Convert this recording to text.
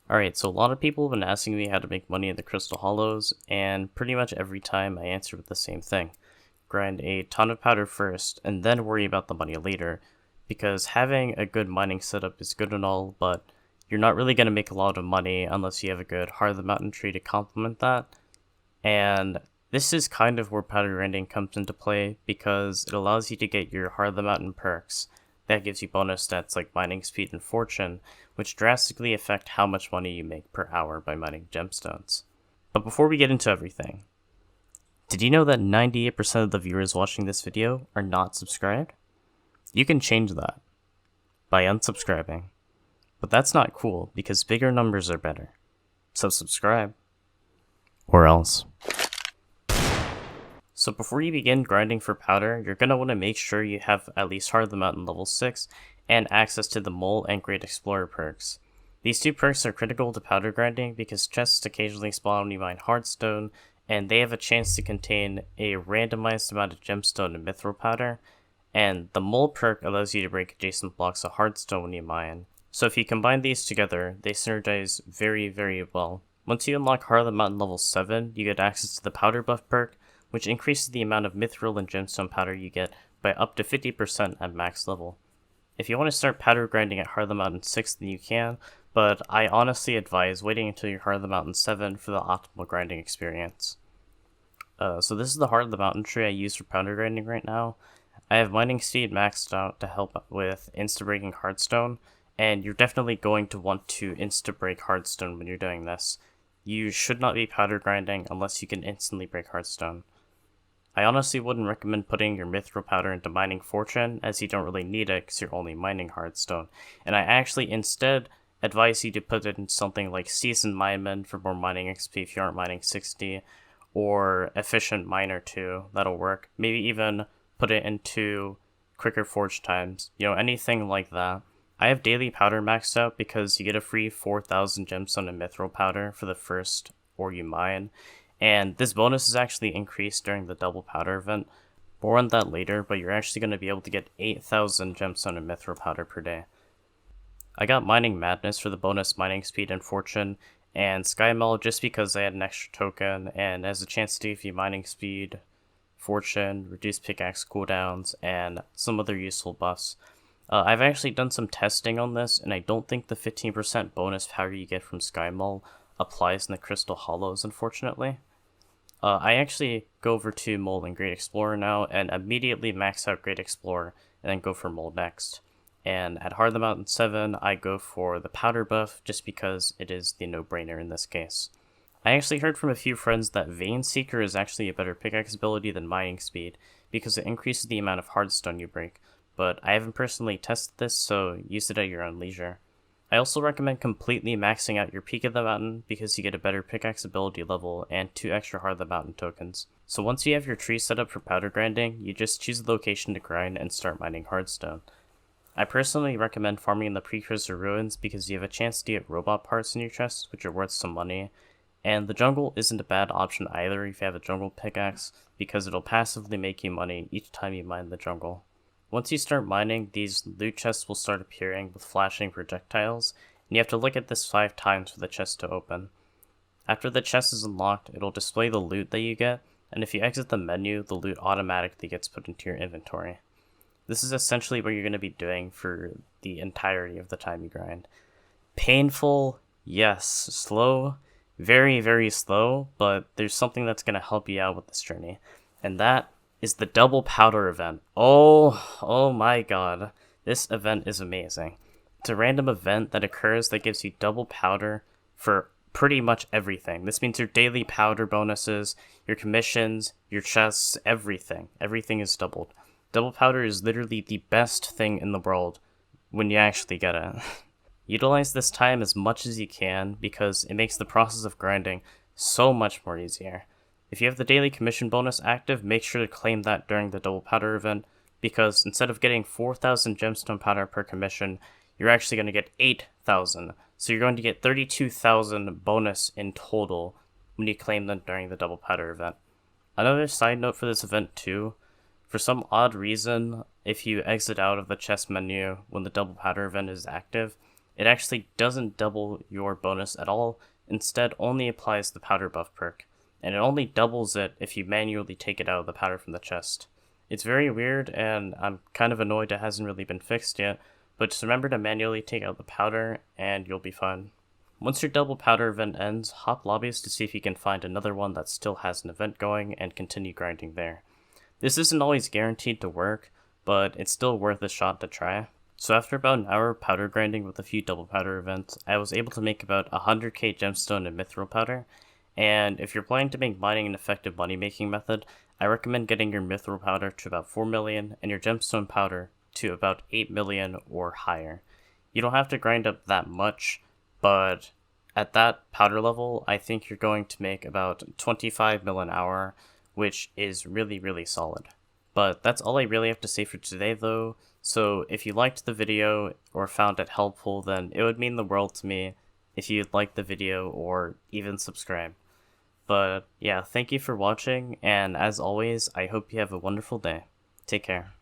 Alright, so a lot of people have been asking me how to make money in the Crystal Hollows, and pretty much every time I answer with the same thing. Grind a ton of powder first, and then worry about the money later, because having a good mining setup is good and all, but you're not really going to make a lot of money unless you have a good Heart of the Mountain tree to complement that. And this is kind of where powder grinding comes into play, because it allows you to get your Heart of the Mountain perks. That gives you bonus stats like mining speed and fortune, which drastically affect how much money you make per hour by mining gemstones. But before we get into everything, did you know that 98% of the viewers watching this video are not subscribed? You can change that by unsubscribing. But that's not cool, because bigger numbers are better. So subscribe. Or else. So before you begin grinding for powder, you're going to want to make sure you have at least Heart of the Mountain level 6 and access to the Mole and Great Explorer perks. These two perks are critical to powder grinding because chests occasionally spawn when you mine hardstone, and they have a chance to contain a randomized amount of gemstone and mithril powder, and the Mole perk allows you to break adjacent blocks of hardstone when you mine. So if you combine these together, they synergize very, very well. Once you unlock Heart of the Mountain level 7, you get access to the Powder Buff perk, which increases the amount of mithril and gemstone powder you get by up to 50% at max level. If you want to start powder grinding at Heart of the Mountain 6, then you can, but I honestly advise waiting until you're Heart of the Mountain 7 for the optimal grinding experience. So this is the Heart of the Mountain tree I use for powder grinding right now. I have mining speed maxed out to help with insta-breaking hardstone, and you're definitely going to want to insta-break hardstone when you're doing this. You should not be powder grinding unless you can instantly break hardstone. I honestly wouldn't recommend putting your mithril powder into mining fortune, as you don't really need it because you're only mining hardstone, and I actually instead advise you to put it in something like Seasoned Mineman for more mining XP if you aren't mining 60, or Efficient Miner 2, that'll work. Maybe even put it into quicker forge times, anything like that. I have daily powder maxed out because you get a free 4,000 gemstone and mithril powder for the first ore you mine, and this bonus is actually increased during the double powder event. More on that later, but you're actually going to be able to get 8,000 gemstone and mithril powder per day. I got Mining Madness for the bonus mining speed and fortune, and Skymel just because I had an extra token, and as a chance to give you mining speed, fortune, reduced pickaxe cooldowns, and some other useful buffs. I've actually done some testing on this, and I don't think the 15% bonus powder you get from Skymel applies in the Crystal Hollows, unfortunately. I actually go over to Mole and Great Explorer now, and immediately max out Great Explorer, and then go for Mole next. And at Heart of the Mountain 7, I go for the Powder Buff, just because it is the no-brainer in this case. I actually heard from a few friends that Vein Seeker is actually a better pickaxe ability than Mining Speed, because it increases the amount of hardstone you break, but I haven't personally tested this, so use it at your own leisure. I also recommend completely maxing out your Peak of the Mountain because you get a better pickaxe ability level and 2 extra Heart of the Mountain tokens. So once you have your tree set up for powder grinding, you just choose the location to grind and start mining hardstone. I personally recommend farming in the Precursor Ruins because you have a chance to get robot parts in your chests, which are worth some money, and the jungle isn't a bad option either if you have a jungle pickaxe, because it'll passively make you money each time you mine the jungle. Once you start mining, these loot chests will start appearing with flashing projectiles, and you have to look at this 5 times for the chest to open. After the chest is unlocked, it'll display the loot that you get, and if you exit the menu, the loot automatically gets put into your inventory. This is essentially what you're going to be doing for the entirety of the time you grind. Painful, yes. Slow, very, very slow, but there's something that's going to help you out with this journey, and that is the double powder event. Oh my god. This event is amazing. It's a random event that occurs that gives you double powder for pretty much everything. This means your daily powder bonuses, your commissions, your chests, everything. Everything is doubled. Double powder is literally the best thing in the world when you actually get it. Utilize this time as much as you can because it makes the process of grinding so much more easier. If you have the daily commission bonus active, make sure to claim that during the double powder event, because instead of getting 4,000 gemstone powder per commission, you're actually going to get 8,000. So you're going to get 32,000 bonus in total when you claim them during the double powder event. Another side note for this event too, for some odd reason, if you exit out of the chest menu when the double powder event is active, it actually doesn't double your bonus at all, instead only applies the powder buff perk, and it only doubles it if you manually take it out of the powder from the chest. It's very weird, and I'm kind of annoyed it hasn't really been fixed yet, but just remember to manually take out the powder, and you'll be fine. Once your double powder event ends, hop lobbies to see if you can find another one that still has an event going and continue grinding there. This isn't always guaranteed to work, but it's still worth a shot to try. So after about an hour of powder grinding with a few double powder events, I was able to make about 100k gemstone and mithril powder, and if you're planning to make mining an effective money making method, I recommend getting your mithril powder to about 4 million and your gemstone powder to about 8 million or higher. You don't have to grind up that much, but at that powder level, I think you're going to make about 25 mil an hour, which is really solid. But that's all I really have to say for today though, so if you liked the video or found it helpful, then it would mean the world to me if you'd like the video or even subscribe. But yeah, thank you for watching, and as always, I hope you have a wonderful day. Take care.